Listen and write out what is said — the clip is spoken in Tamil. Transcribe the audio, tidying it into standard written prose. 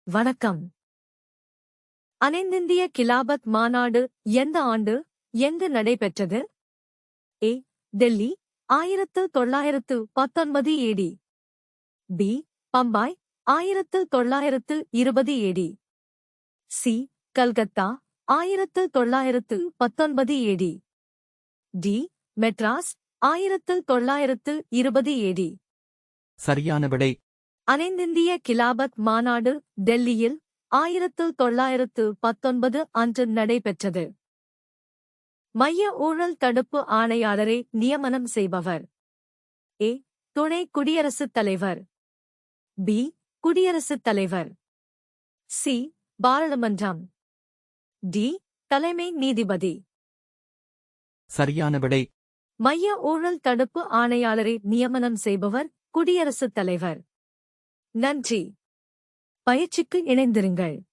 வணக்கம். அனைந்திந்திய கிலாபத் மாநாடு எந்த ஆண்டு எங்கு நடைபெற்றது? ஏ. டெல்லி 1919 ஏடி. பி. பம்பாய் 1920 ஏடி. சி. கல்கத்தா 1919 ஏடி. டி. மெட்ராஸ் 1920 ஏடி. சரியான விடை. அனைந்திந்திய கிலாபத் மாநாடு டெல்லியில் 1919 அன்று நடைபெற்றது. மைய ஊழல் தடுப்பு ஆணையாளரை நியமனம் செய்பவர்? ஏ. துணை குடியரசுத் தலைவர். பி. குடியரசுத் தலைவர். சி. பாராளுமன்றம். டி. தலைமை நீதிபதி. சரியான விடை. மைய ஊழல் தடுப்பு ஆணையாளரை நியமனம் செய்பவர் குடியரசுத் தலைவர். நன்றி. பயிற்சிக்கு இணைந்திருங்கள்.